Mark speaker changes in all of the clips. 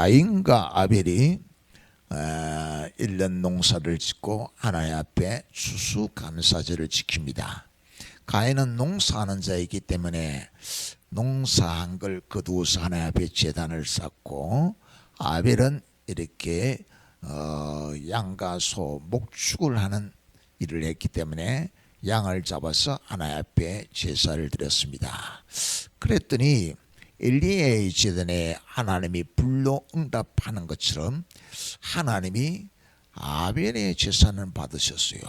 Speaker 1: 가인과 아벨이 1년 농사를 짓고 하나님 앞에 추수감사절을 지킵니다. 가인은 농사하는 자이기 때문에 농사한 걸 거두어서 하나님 앞에 제단을 쌓고, 아벨은 이렇게 양과 소 목축을 하는 일을 했기 때문에 양을 잡아서 하나님 앞에 제사를 드렸습니다. 그랬더니 엘리야의 제단에 하나님이 불로 응답하는 것처럼 하나님이 아벨의 제사는 받으셨어요.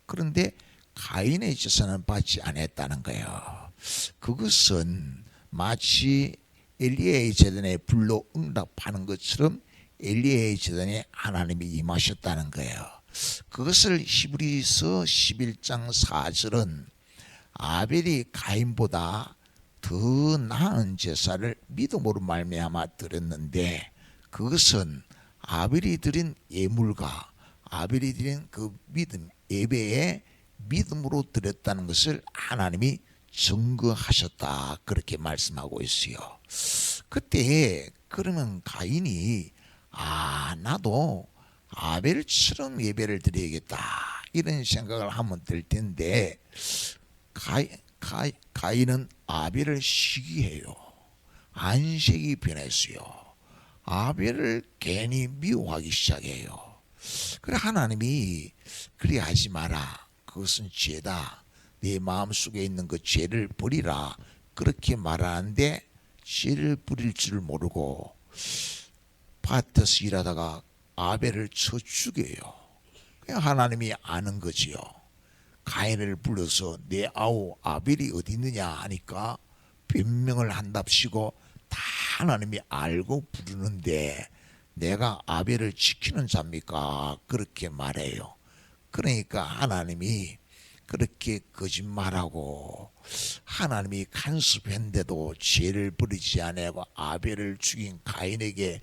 Speaker 1: 그런데 가인의 제사는 받지 않았다는 거예요. 그것은 마치 엘리야의 제단에 불로 응답하는 것처럼 엘리야의 제단에 하나님이 임하셨다는 거예요. 그것을 히브리서 11장 4절은 아벨이 가인보다 더 나은 제사를 믿음으로 말미암아 드렸는데, 그것은 아벨이 드린 예물과 아벨이 드린 그 믿음 예배에 믿음으로 드렸다는 것을 하나님이 증거하셨다, 그렇게 말씀하고 있어요. 그때 그러면 가인이 나도 아벨처럼 예배를 드려야겠다, 이런 생각을 하면 될 텐데, 가인은 아벨을 시기해요. 안색이 변했어요. 아벨을 괜히 미워하기 시작해요. 그래 하나님이 그리 하지 마라, 그것은 죄다, 내 마음속에 있는 그 죄를 버리라, 그렇게 말하는데 죄를 버릴 줄 모르고 밭에서 일하다가 아벨을 쳐 죽여요. 하나님이 아는 거지요. 가인을 불러서 내 아우 아벨이 어디 있느냐 하니까 변명을 한답시고 다 하나님이 알고 부르는데 내가 아벨을 지키는 자입니까? 그렇게 말해요. 그러니까 하나님이 그렇게 거짓말하고 하나님이 간섭했는데도 죄를 버리지 않고 아벨을 죽인 가인에게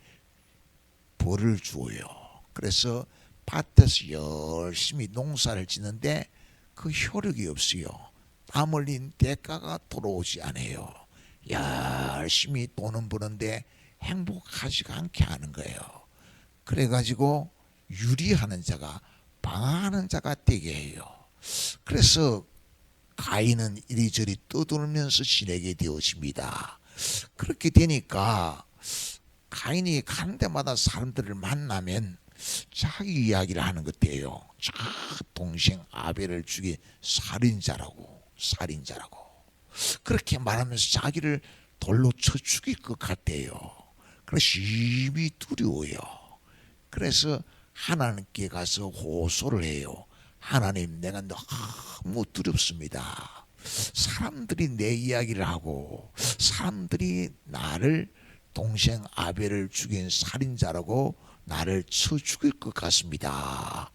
Speaker 1: 벌을 주어요. 그래서 밭에서 열심히 농사를 짓는데 그 효력이 없어요. 땀 흘린 대가가 돌아오지 않아요. 열심히 돈은 버는데 행복하지가 않게 하는 거예요. 그래가지고 유리하는 자가 방황하는 자가 되게 해요. 그래서 가인은 이리저리 떠돌면서 지내게 되어집니다. 그렇게 되니까 가인이 가는 데마다 사람들을 만나면 자기 이야기를 하는 것 같아요. 저 동생 아벨을 죽인 살인자라고 그렇게 말하면서 자기를 돌로 쳐 죽일 것 같아요. 그래서 심히 두려워요. 그래서 하나님께 가서 호소를 해요. 하나님, 내가 너무 두렵습니다. 사람들이 내 이야기를 하고 사람들이 나를 동생 아벨을 죽인 살인자라고 나를 쳐 죽일 것 같습니다.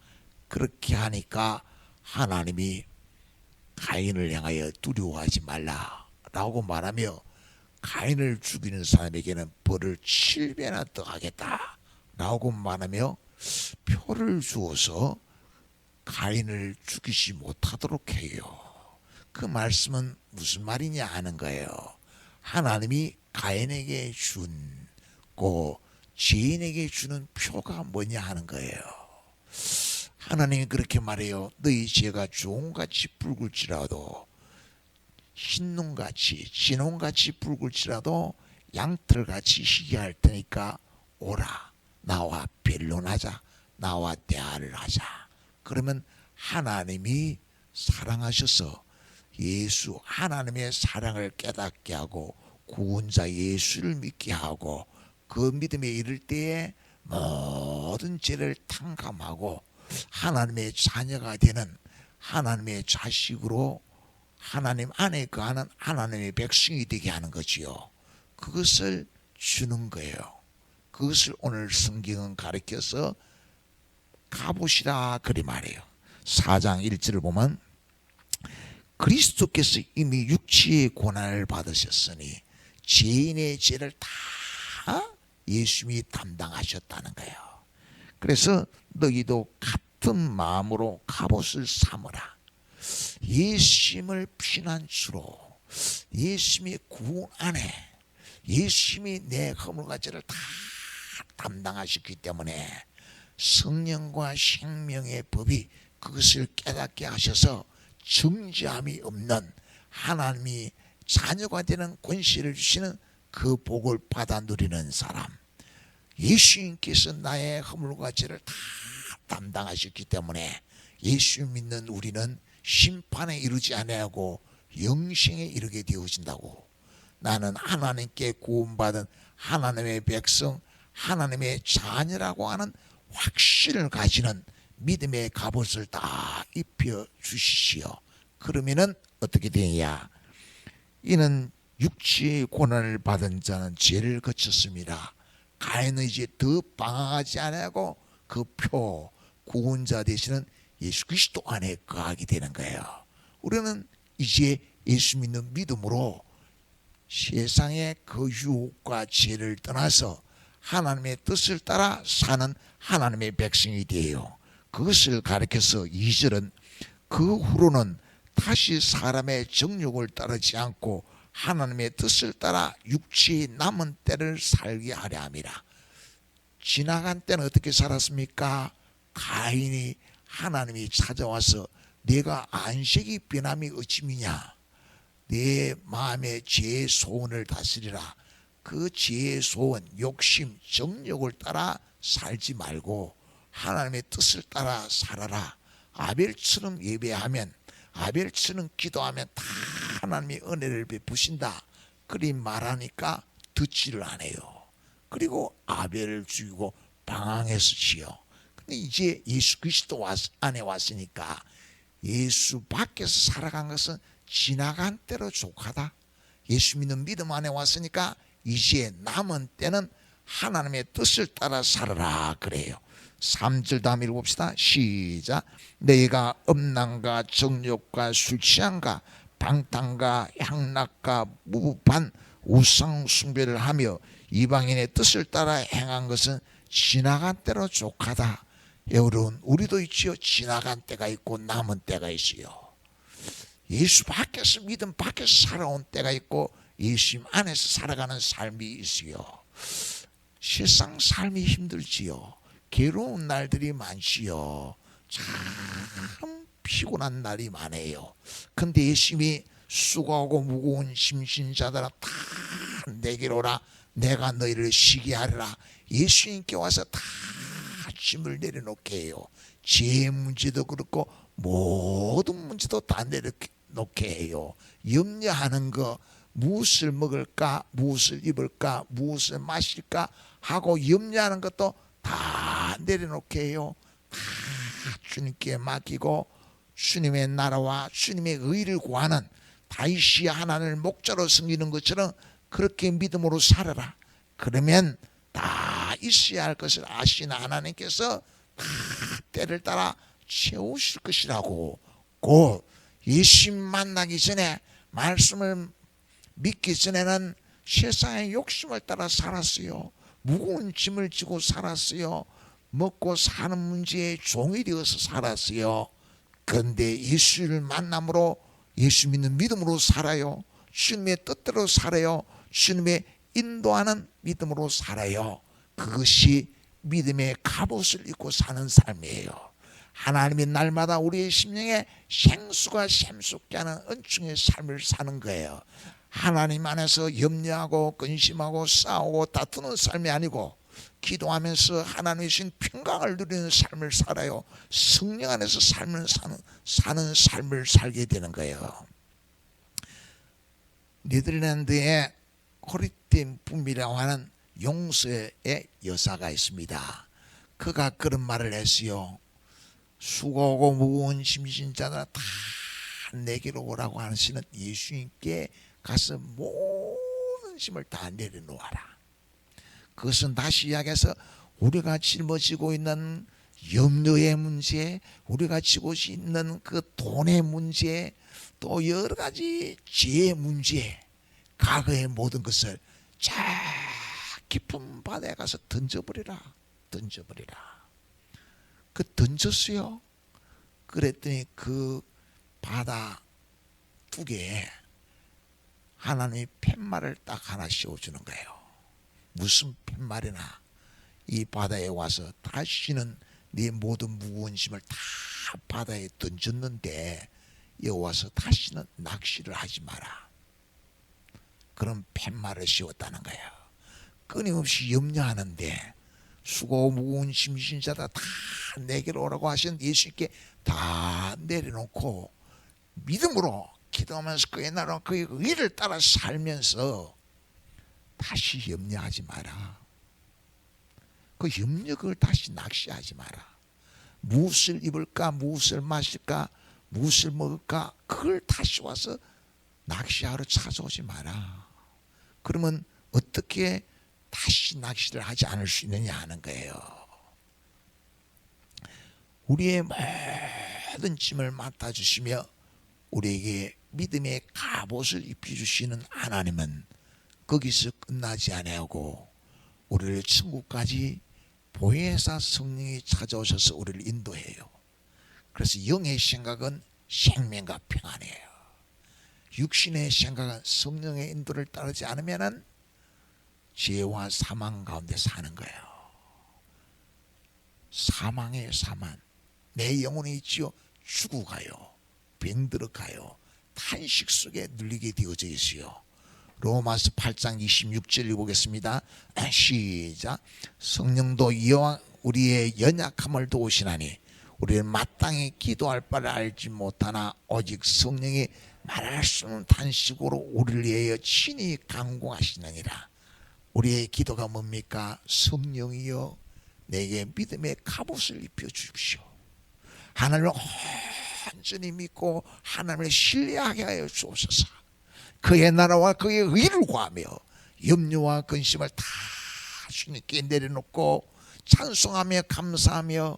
Speaker 1: 그렇게 하니까 하나님이 가인을 향하여 두려워하지 말라라고 말하며 가인을 죽이는 사람에게는 벌을 7배나 더하겠다 라고 말하며 표를 주어서 가인을 죽이지 못하도록 해요. 그 말씀은 무슨 말이냐 하는 거예요. 하나님이 가인에게 준 그 죄인에게 주는 표가 뭐냐 하는 거예요. 하나님이 그렇게 말해요. 너희 죄가 주홍같이 붉을지라도, 흰눈같이 진홍같이 붉을지라도 양털같이 희게 할 테니까 오라, 나와 변론하자, 나와 대화를 하자. 그러면 하나님이 사랑하셔서 예수, 하나님의 사랑을 깨닫게 하고 구원자 예수를 믿게 하고 그 믿음에 이를 때에 모든 죄를 탕감하고 하나님의 자녀가 되는 하나님의 자식으로 하나님 안에 거하는 하나님의 백성이 되게 하는 거지요. 그것을 주는 거예요. 그것을 오늘 성경은 가르쳐서 가보시라 그리 말해요. 4장 1절을 보면 그리스도께서 이미 육체의 고난을 받으셨으니 죄인의 죄를 다 예수님이 담당하셨다는 거예요. 그래서 너희도 같은 마음으로 갑옷을 삼으라. 예수님을 피난주로, 예수님의 구원 안에 예수님이 내 허물과 죄를 다 담당하셨기 때문에 성령과 생명의 법이 그것을 깨닫게 하셔서 정죄함이 없는 하나님이 자녀가 되는 권세를 주시는 그 복을 받아 누리는 사람, 예수님께서 나의 허물과 죄를 다 담당하셨기 때문에 예수 믿는 우리는 심판에 이르지 아니하고 영생에 이르게 되어진다고. 나는 하나님께 구원받은 하나님의 백성, 하나님의 자녀라고 하는 확신을 가지는 믿음의 갑옷을 다 입혀 주시시오. 그러면은 어떻게 되냐? 이는 육체의 고난을 받은 자는 죄를 거쳤습니다. 가인은 이제 더 방황하지 아니하고 그 표 구원자 되시는 예수 그리스도 안에 거하게 되는 거예요. 우리는 이제 예수 믿는 믿음으로 세상의 그 유혹과 죄를 떠나서 하나님의 뜻을 따라 사는 하나님의 백성이 되어요. 그것을 가리켜서 2절은 그 후로는 다시 사람의 정욕을 따르지 않고 하나님의 뜻을 따라 육체의 남은 때를 살게 하려 함이라. 지나간 때는 어떻게 살았습니까? 가인이 하나님이 찾아와서 내가 안식이 변함이 어찌미냐, 내 마음의 죄의 소원을 다스리라. 그 죄의 소원, 욕심, 정욕을 따라 살지 말고 하나님의 뜻을 따라 살아라. 아벨처럼 예배하면, 아벨처럼 기도하면 다 하나님이 은혜를 베푸신다. 그리 말하니까 듣지를 않아요. 그리고 아벨을 죽이고 방황했었지요. 근데 이제 예수 그리스도 안에 왔으니까 예수 밖에서 살아간 것은 지나간 때로 족하다. 예수 믿는 믿음 안에 왔으니까 이제 남은 때는 하나님의 뜻을 따라 살아라 그래요. 3절 다음 읽어봅시다. 시작. 너희가 음란과 정욕과 술 취함과 방탕과 향락과 무부판 우상 숭배를 하며 이방인의 뜻을 따라 행한 것은 지나간 때로 족하다. 여러분, 우리도 있지요. 지나간 때가 있고 남은 때가 있어요. 예수 밖에서, 믿음 밖에서 살아온 때가 있고 예수님 안에서 살아가는 삶이 있어요. 세상 삶이 힘들지요. 괴로운 날들이 많지요. 참 피곤한 날이 많아요. 근데 예수님이 수고하고 무거운 심신자들아 다 내게로 오라. 내가 너희를 쉬게 하리라. 예수님께 와서 다 짐을 내려놓게 해요. 죄의 문제도 그렇고 모든 문제도 다 내려놓게 해요. 염려하는 거, 무엇을 먹을까, 무엇을 입을까, 무엇을 마실까 하고 염려하는 것도 다 내려놓게 해요. 다 주님께 맡기고 주님의 나라와 주님의 의를 구하는 다윗이 하나님을 목자로 섬기는 것처럼 그렇게 믿음으로 살아라. 그러면 다 있어야 할 것을 아시는 하나님께서 다 때를 따라 채우실 것이라고. 곧 예수님 만나기 전에, 말씀을 믿기 전에는 세상의 욕심을 따라 살았어요. 무거운 짐을 지고 살았어요. 먹고 사는 문제에 종이 되어서 살았어요. 그런데 예수를 만남으로, 예수 믿는 믿음으로 살아요. 주님의 뜻대로 살아요. 주님의 인도하는 믿음으로 살아요. 그것이 믿음의 갑옷을 입고 사는 삶이에요. 하나님이 날마다 우리의 심령에 생수가 샘솟게 하는 은총의 삶을 사는 거예요. 하나님 안에서 염려하고 근심하고 싸우고 다투는 삶이 아니고 기도하면서 하나님의 주신 평강을 누리는 삶을 살아요. 성령 안에서 사는 삶을 살게 되는 거예요. 네덜란드의 코리틴 붐이라고 하는 용서의 여사가 있습니다. 그가 그런 말을 했어요. 수고하고 무거운 심신자들아 다 내게로 오라고 하시는 예수님께 가서 모든 짐을 다 내려놓아라. 그것은 다시 이야기해서 우리가 짊어지고 있는 염려의 문제, 우리가 지고 있는 그 돈의 문제, 또 여러 가지 죄의 문제, 과거의 모든 것을 저 깊은 바다에 가서 던져버리라. 그 던졌어요. 그랬더니 그 바다 뚝에 하나님이 팻말을 딱 하나 씌워주는 거예요. 무슨 팻말이나, 이 바다에 와서 다시는 네 모든 무거운 짐을 다 바다에 던졌는데 여호와서 다시는 낚시를 하지 마라. 그런 팻말을 씌웠다는 거예요. 끊임없이 염려하는데 수고 무거운 짐진 자다 다 내게로 오라고 하신 예수님께 다 내려놓고 믿음으로 기도하면서 그의 나라 그의 의를 따라 살면서 다시 염려하지 마라. 그 염려 그걸 다시 낚시하지 마라. 무엇을 입을까, 무엇을 마실까, 무엇을 먹을까, 그걸 다시 와서 낚시하러 찾아오지 마라. 그러면 어떻게 다시 낚시를 하지 않을 수 있느냐 하는 거예요. 우리의 모든 짐을 맡아주시며 우리에게 믿음의 갑옷을 입혀주시는 하나님은 거기서 끝나지 아니하고 우리를 천국까지 보혜사 성령이 찾아오셔서 우리를 인도해요. 그래서 영의 생각은 생명과 평안이에요. 육신의 생각은 성령의 인도를 따르지 않으면 죄와 사망 가운데 사는 거예요. 사망의 사망, 내 영혼이 있지요 죽어가요. 병들어 가요. 탄식 속에 눌리게 되어져 있어요. 로마서 8장 26절 읽어보겠습니다. 시작. 성령도 여호와 우리의 연약함을 도우시나니 우리는 마땅히 기도할 바를 알지 못하나 오직 성령이 말할 수 없는 탄식으로 우리를 위하여 친히 간구하시느니라. 우리의 기도가 뭡니까? 성령이여 내게 믿음의 갑옷을 입혀주십시오. 하나님을 온전히 믿고 하나님을 신뢰하게 하여 주옵소서. 그의 나라와 그의 의를 구하며 염려와 근심을 다 주님께 내려놓고 찬송하며 감사하며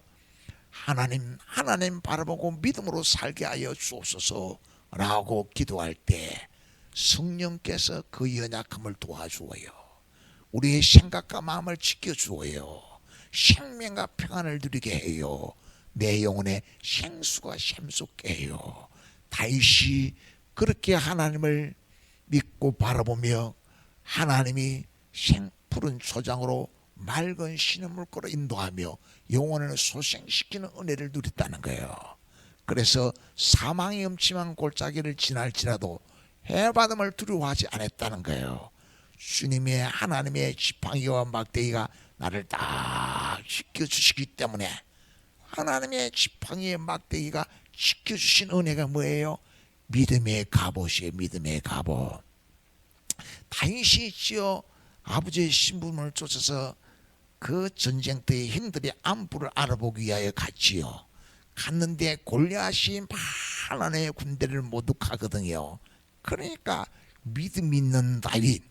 Speaker 1: 하나님 바라보고 믿음으로 살게 하여 주옵소서 라고 기도할 때 성령께서 그 연약함을 도와주어요. 우리의 생각과 마음을 지켜주어요. 생명과 평안을 누리게 해요. 내 영혼에 생수가 샘솟게 해요. 다윗이 그렇게 하나님을 믿고 바라보며 하나님이 생푸른 초장으로 맑은 시냇물가로 인도하며 영혼을 소생시키는 은혜를 누렸다는 거예요. 그래서 사망의 음침한 골짜기를 지날지라도 해받음을 두려워하지 않았다는 거예요. 주님의 하나님의 지팡이와 막대기가 나를 딱 지켜주시기 때문에 하나님의 지팡이의 막대기가 지켜주신 은혜가 뭐예요? 믿음의 갑옷이에요. 믿음의 갑옷. 다윗이 있지요. 아버지의 신분을 쫓아서 그 전쟁터의 형들의 안부를 알아보기 위하여 갔지요. 갔는데 골리앗이 많은 군대를 모독하거든요. 그러니까 믿음 있는 다윗,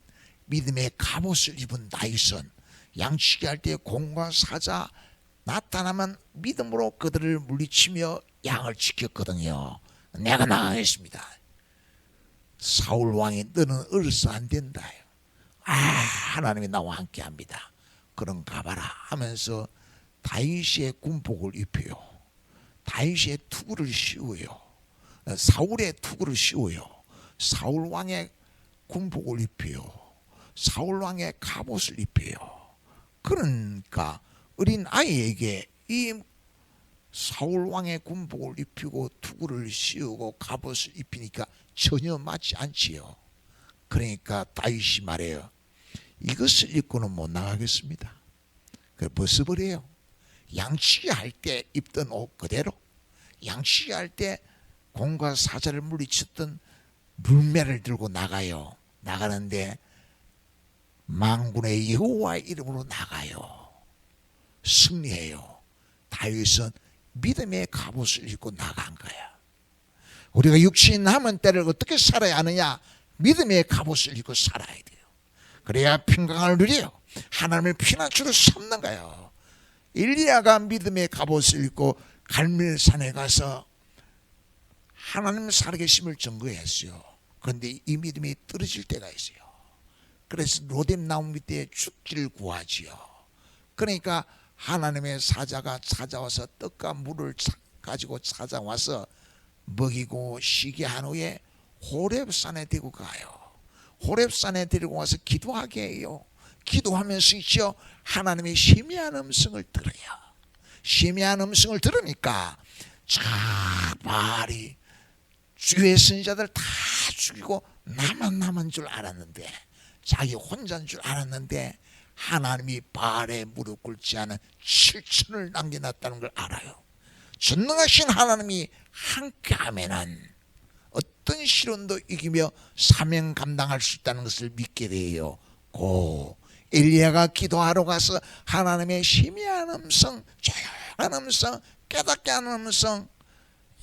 Speaker 1: 믿음의 갑옷을 입은 다윗은 양치기 할 때 공과 사자 나타나면 믿음으로 그들을 물리치며 양을 지켰거든요. 내가 나가겠습니다. 사울 왕이 너는 어려서 안 된다. 하나님이 나와 함께합니다. 그럼 가봐라 하면서 다윗의 군복을 입혀요. 다윗의 투구를 씌워요. 사울의 투구를 씌워요. 사울 왕의 군복을 입혀요. 사울 왕의 갑옷을 입혀요. 그러니까 어린 아이에게 이 사울 왕의 군복을 입히고 투구를 씌우고 갑옷을 입히니까 전혀 맞지 않지요. 그러니까 다윗이 말해요. 이것을 입고는 못 나가겠습니다. 그걸 벗어버려요. 양치기 할 때 입던 옷 그대로, 양치기 할 때 공과 사자를 물리쳤던 물매를 들고 나가요. 나가는데 만군의 여호와의 이름으로 나가요. 승리해요. 다윗은 믿음의 갑옷을 입고 나간 거야. 우리가 육신 남은 때를 어떻게 살아야 하느냐? 믿음의 갑옷을 입고 살아야 돼요. 그래야 평강을 누려요. 하나님을 피난처로 삼는 거예요. 엘리야가 믿음의 갑옷을 입고 갈멜산에 가서 하나님 살아계심을 증거했어요. 그런데 이 믿음이 떨어질 때가 있어요. 그래서 로뎀 나무 밑에 죽기를 구하지요. 그러니까 하나님의 사자가 찾아와서 떡과 물을 가지고 찾아와서 먹이고 쉬게 한 후에 호렙산에 데리고 가요. 호렙산에 데리고 와서 기도하게 해요. 기도하면서 있죠, 하나님의 심야한 음성을 들어요. 심야한 음성을 들으니까 저 바알이 주의 선지자들 다 죽이고 나만 남은 줄 알았는데, 자기 혼자인 줄 알았는데 하나님이 바알에 무릎 꿇지 않은 7천을 남겨놨다는 걸 알아요. 전능하신 하나님이 함께하면은 어떤 시련도 이기며 사명 감당할 수 있다는 것을 믿게 돼요. 고 엘리야가 기도하러 가서 하나님의 심야한 음성, 조용한 음성, 깨닫게 하는 음성,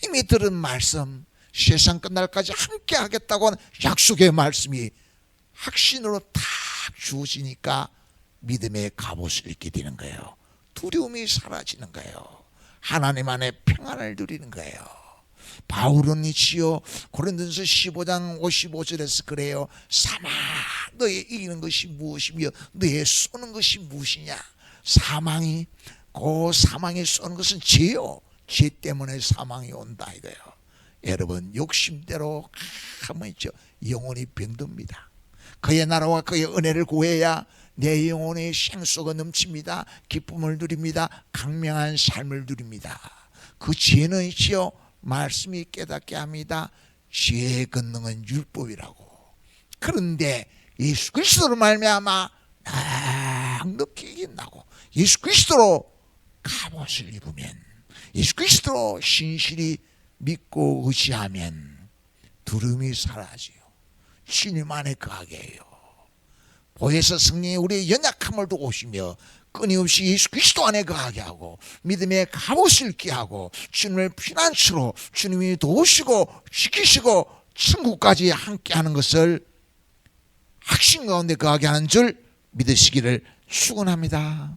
Speaker 1: 이미 들은 말씀, 세상 끝날까지 함께 하겠다고 하는 약속의 말씀이 확신으로 탁 주어지니까 믿음의 갑옷을 입게 되는 거예요. 두려움이 사라지는 거예요. 하나님 안에 평안을 누리는 거예요. 바울은 이치요 고린도전서 15장 55절에서 그래요. 사망, 너의 이기는 것이 무엇이며 너의 쏘는 것이 무엇이냐. 사망이, 그 사망이 쏘는 것은 죄요. 죄 때문에 사망이 온다 이거예요. 여러분, 욕심대로 하면 있죠, 영혼이 병듭니다. 그의 나라와 그의 은혜를 구해야 내 영혼의 생수가 넘칩니다. 기쁨을 누립니다. 강명한 삶을 누립니다. 그 죄는 있지요, 말씀이 깨닫게 합니다. 죄의 권능은 율법이라고. 그런데 예수 그리스도로 말미암아 넉넉히 이긴다고. 예수 그리스도로 갑옷을 입으면, 예수 그리스도로 신실히 믿고 의지하면 두려움이 사라져요. 주님 안에 거하게 해요. 보혜사 성령이 우리의 연약함을 도우시며 끊임없이 예수 그리스도 안에 거하게 하고 믿음의 갑옷을 입게 하고 주님의 피난처로 주님이 도우시고 지키시고 천국까지 함께하는 것을 확신 가운데 거하게 하는 줄 믿으시기를 축원합니다.